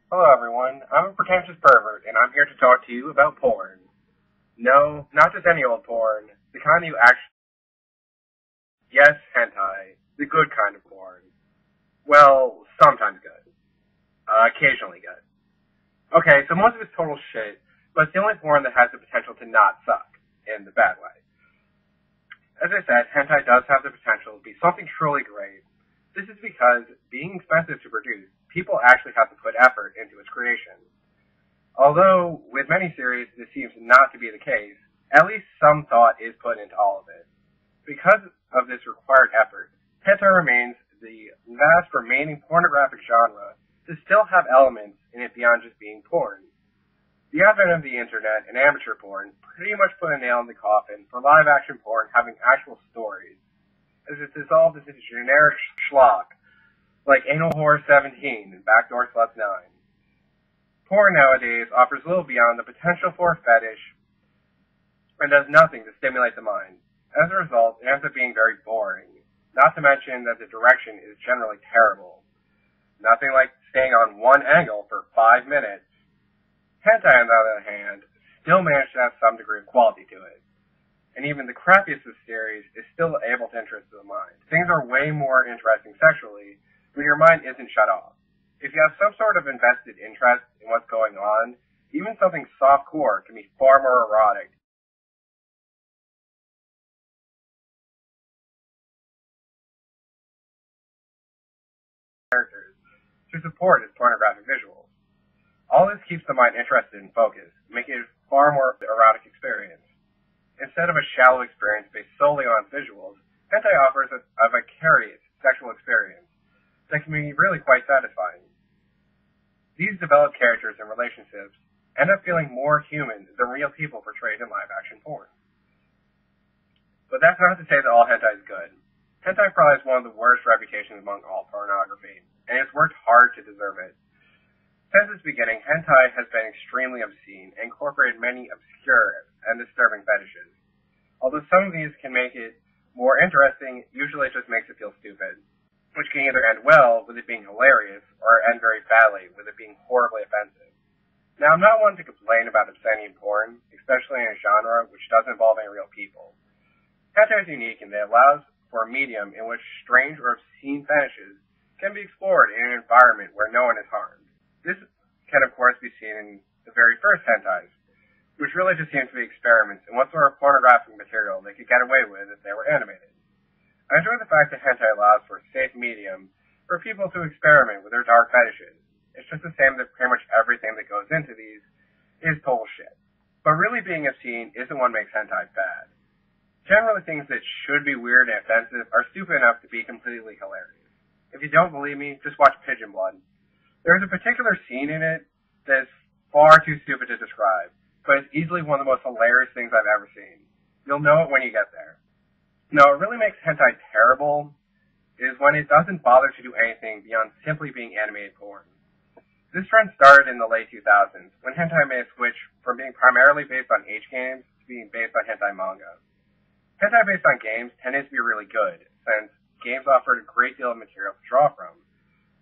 Hello everyone, I'm a pretentious pervert and I'm here to talk to you about porn. No, not just any old porn, the kind you actually... Yes, hentai, the good kind of porn. Well, sometimes good. Occasionally good. Okay, so most of it's total shit, but it's the only porn that has the potential to not suck, in the bad way. As I said, hentai does have the potential to be something truly great. This is because, being expensive to produce, people actually have to put effort into its creation. Although, with many series, this seems not to be the case, at least some thought is put into all of it. Because of this required effort, hentai remains the last remaining pornographic genre to still have elements in it beyond just being porn. The advent of the internet and amateur porn pretty much put a nail in the coffin for live-action porn having actual stories, as it dissolved into generic schlock, like Anal Horror 17 and Backdoor Sluts 9. Porn nowadays offers little beyond the potential for a fetish and does nothing to stimulate the mind. As a result, it ends up being very boring, not to mention that the direction is generally terrible. Nothing like staying on one angle for 5 minutes. Hentai, on the other hand, still managed to have some degree of quality to it. And even the crappiest of series is still able to interest the mind. Things are way more interesting sexually when your mind isn't shut off. If you have some sort of invested interest in what's going on, even something soft-core can be far more erotic. Characters to support its pornographic visuals. All this keeps the mind interested and focused, making it a far more erotic experience. Instead of a shallow experience based solely on visuals, hentai offers a vicarious sexual experience that can be really quite satisfying. These developed characters and relationships end up feeling more human than real people portrayed in live-action porn. But that's not to say that all hentai is good. Hentai probably has one of the worst reputations among all pornography, and it's worked hard to deserve it. Since its beginning, hentai has been extremely obscene and incorporated many obscure and disturbing fetishes. Although some of these can make it more interesting, usually it just makes it feel stupid, which can either end well with it being hilarious or end very badly with it being horribly offensive. Now, I'm not one to complain about obscenity in porn, especially in a genre which doesn't involve any real people. Hentai is unique in that it allows for a medium in which strange or obscene fetishes can be explored in an environment where no one is harmed. This can, of course, be seen in the very first hentais, which really just seems to be experiments in what sort of pornographic material they could get away with if they were animated. I enjoy the fact that hentai allows for a safe medium for people to experiment with their dark fetishes. It's just the same that pretty much everything that goes into these is total shit. But really being obscene isn't what makes hentai bad. Generally things that should be weird and offensive are stupid enough to be completely hilarious. If you don't believe me, just watch Pigeon Blood. There's a particular scene in it that is far too stupid to describe, but it's easily one of the most hilarious things I've ever seen. You'll know it when you get there. No, what really makes hentai terrible is when it doesn't bother to do anything beyond simply being animated porn. This trend started in the late 2000s, when hentai made a switch from being primarily based on H games to being based on hentai manga. Hentai based on games tended to be really good, since games offered a great deal of material to draw from.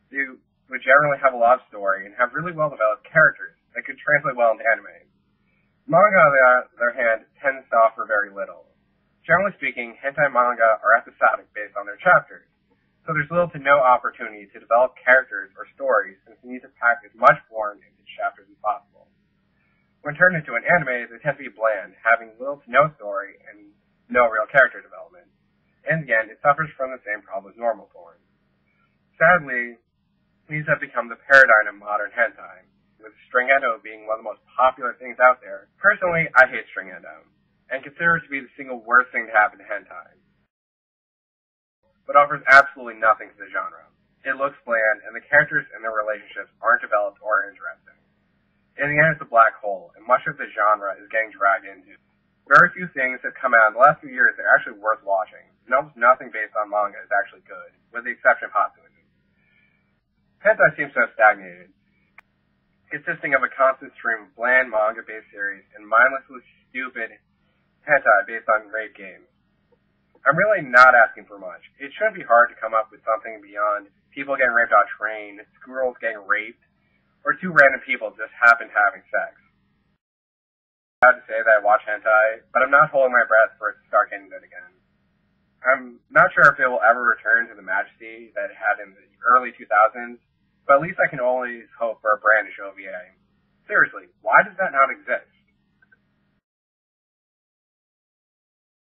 They would generally have a lot of story and have really well-developed characters that could translate well into anime. Manga, on the other hand, tends to offer very little. Generally speaking, hentai manga are episodic based on their chapters, so there's little to no opportunity to develop characters or stories since you need to pack as much porn into chapters as possible. When turned into an anime, they tend to be bland, having little to no story and no real character development. And again, it suffers from the same problem as normal porn. Sadly, these have become the paradigm of modern hentai, with string-endo being one of the most popular things out there. Personally, I hate string-endo, and consider it to be the single worst thing to happen to hentai, but offers absolutely nothing to the genre. It looks bland, and the characters and their relationships aren't developed or interesting. In the end, it's a black hole, and much of the genre is getting dragged into. Very few things have come out in the last few years that are actually worth watching, and almost nothing based on manga is actually good, with the exception of Hatsune. Hentai seems to have stagnated, consisting of a constant stream of bland manga-based series and mindlessly stupid hentai based on great games. I'm really not asking for much. It shouldn't be hard to come up with something beyond people getting raped on a train, squirrels getting raped, where two random people just happen to having sex. I'm proud to say that I watch hentai, but I'm not holding my breath for it to start getting good again. I'm not sure if it will ever return to the majesty that it had in the early 2000s, but at least I can always hope for a brand new show VA. Seriously, why does that not exist?